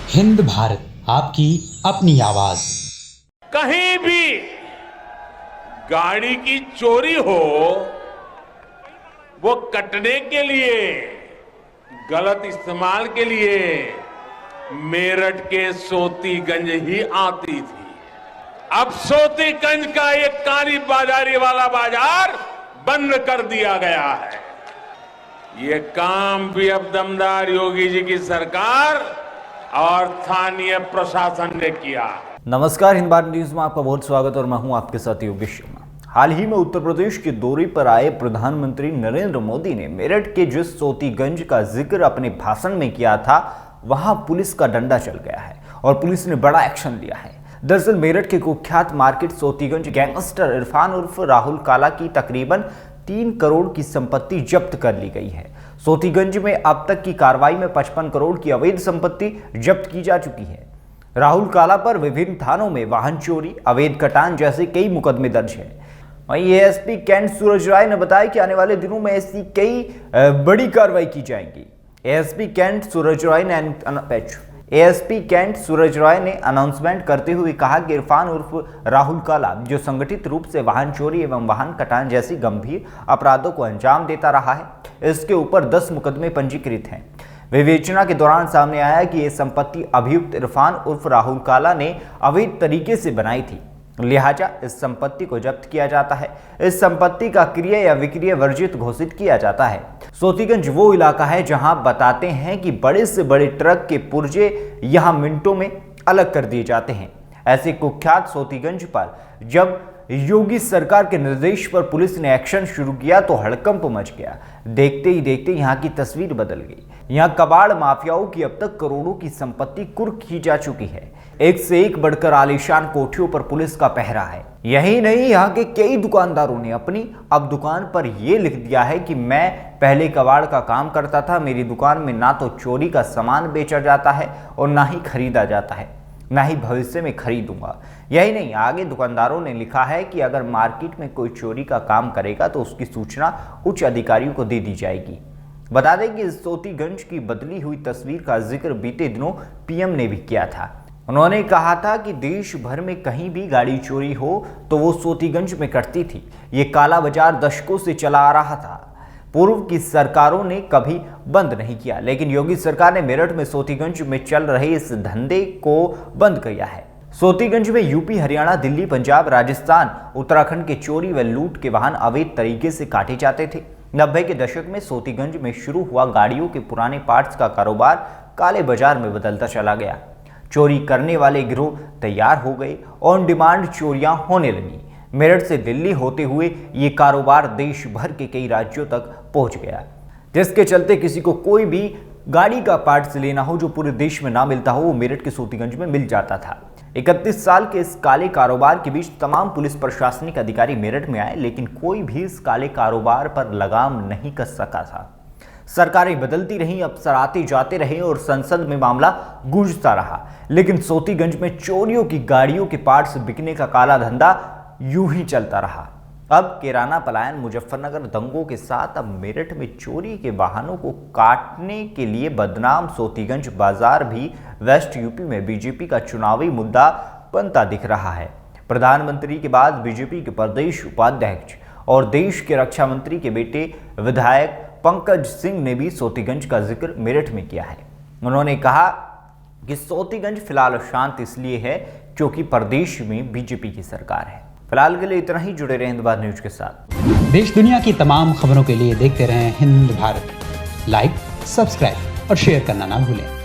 हिंद भारत, आपकी अपनी आवाज। कहीं भी गाड़ी की चोरी हो, वो कटने के लिए, गलत इस्तेमाल के लिए मेरठ के सोतीगंज ही आती थी। अब सोतीगंज का एक काली बाजारी वाला बाजार बंद कर दिया गया है। ये काम भी अब दमदार योगी जी की सरकार और स्थानीय प्रशासन ने किया। नमस्कार, हिंद भारत न्यूज में आपका बहुत स्वागत और मैं हूं आपके साथ योगेश शर्मा। हाल ही में उत्तर प्रदेश के दौरे पर आए प्रधानमंत्री नरेंद्र मोदी ने मेरठ के जिस सोतीगंज का जिक्र अपने भाषण में किया था, वहां पुलिस का डंडा चल गया है और पुलिस ने बड़ा एक्शन लिया है। दरअसल मेरठ के कुख्यात मार्केट सोतीगंज गैंगस्टर इरफान उर्फ राहुल काला की तकरीबन 3 करोड़ की संपत्ति जब्त कर ली गई है। सोतीगंज में अब तक की कार्रवाई में 55 करोड़ की अवैध संपत्ति जब्त की जा चुकी है। राहुल काला पर विभिन्न थानों में वाहन चोरी, अवैध कटान जैसे कई मुकदमे दर्ज हैं। वहीं एएसपी कैंट सूरज राय ने बताया कि आने वाले दिनों में ऐसी कई बड़ी कार्रवाई की जाएगी। एएसपी कैंट सूरज राय ने अनाउंसमेंट करते हुए कहा कि इरफान उर्फ राहुल काला, जो संगठित रूप से वाहन चोरी एवं वाहन कटान जैसी गंभीर अपराधों को अंजाम देता रहा है, इसके ऊपर 10 मुकदमे पंजीकृत हैं। विवेचना के दौरान सामने आया कि यह संपत्ति अभियुक्त इरफान उर्फ राहुल काला ने अवैध तरीके से बनाई थी, लिहाजा इस संपत्ति को जब्त किया जाता है। इस संपत्ति का क्रय या विक्रय वर्जित घोषित किया जाता है। सोतीगंज वो इलाका है जहां बताते हैं कि बड़े से बड़े ट्रक के पुर्जे यहां मिनटों में अलग कर दिए जाते हैं। ऐसे कुख्यात सोतीगंज पर जब योगी सरकार के निर्देश पर पुलिस ने एक्शन शुरू किया तो हड़कंप मच गया। देखते ही देखते यहां की तस्वीर बदल गई। यहां कबाड़ माफियाओं की अब तक करोड़ों की संपत्ति कुर्क की जा चुकी है। एक से एक बढ़कर आलीशान कोठियों पर पुलिस का पहरा है। यही नहीं, यहाँ के कई दुकानदारों ने अपनी अब दुकान पर यह लिख दिया है कि मैं पहले कबाड़ का काम करता था, मेरी दुकान में ना तो चोरी का सामान बेचा जाता है और ना ही खरीदा जाता है, ना ही भविष्य में खरीदूंगा। यही नहीं, आगे दुकानदारों ने लिखा है कि अगर मार्केट में कोई चोरी का काम करेगा तो उसकी सूचना उच्च अधिकारियों को दे दी जाएगी। बता दें कि सोतीगंज की बदली हुई तस्वीर का जिक्र बीते दिनों पीएम ने भी किया था। उन्होंने कहा था कि देश भर में कहीं भी गाड़ी चोरी हो तो वो सोतीगंज में कटती थी। ये काला बाजार दशकों से चला आ रहा था, पूर्व की सरकारों ने कभी बंद नहीं किया, लेकिन योगी सरकार ने मेरठ में सोतीगंज में चल रहे इस धंधे को बंद किया है। सोतीगंज में यूपी, हरियाणा, दिल्ली, पंजाब, राजस्थान, उत्तराखंड के चोरी व लूट के वाहन अवैध तरीके से काटे जाते थे। 90 के दशक में सोतीगंज में शुरू हुआ गाड़ियों के पुराने पार्ट्स का कारोबार काले बाजार में बदलता चला गया। चोरी करने वाले गिरोह तैयार हो गए, ऑन डिमांड चोरियां होने लगी। मेरठ से दिल्ली होते हुए ये कारोबार देश भर के कई राज्यों तक पहुंच गया, जिसके चलते किसी को कोई भी गाड़ी का पार्ट्स लेना हो जो पूरे देश में ना मिलता हो, वो मेरठ के सोतीगंज में मिल जाता था। 31 साल के इस काले कारोबार के बीच तमाम पुलिस प्रशासनिक अधिकारी मेरठ में आए, लेकिन कोई भी इस काले कारोबार पर लगाम नहीं कस सका था। सरकारें बदलती रहीं, अफसर आते जाते रहे और संसद में मामला गूंजता रहा, लेकिन सोतीगंज में चोरियों की गाड़ियों के पार्ट्स बिकने का काला धंधा यूं ही चलता रहा। अब किराना पलायन, मुजफ्फरनगर दंगों के साथ अब मेरठ में चोरी के वाहनों को काटने के लिए बदनाम सोतीगंज बाजार भी वेस्ट यूपी में बीजेपी का चुनावी मुद्दा बनता दिख रहा है। प्रधानमंत्री के बाद बीजेपी के प्रदेश उपाध्यक्ष और देश के रक्षा मंत्री के बेटे विधायक पंकज सिंह ने भी सोतीगंज का जिक्र मेरठ में किया है। उन्होंने कहा कि सोतीगंज फिलहाल शांत इसलिए है क्योंकि प्रदेश में बीजेपी की सरकार है। फिलहाल के लिए इतना ही। जुड़े रहे हिंद भारत न्यूज के साथ। देश दुनिया की तमाम खबरों के लिए देखते रहें हिंद भारत। लाइक, सब्सक्राइब और शेयर करना ना भूलें।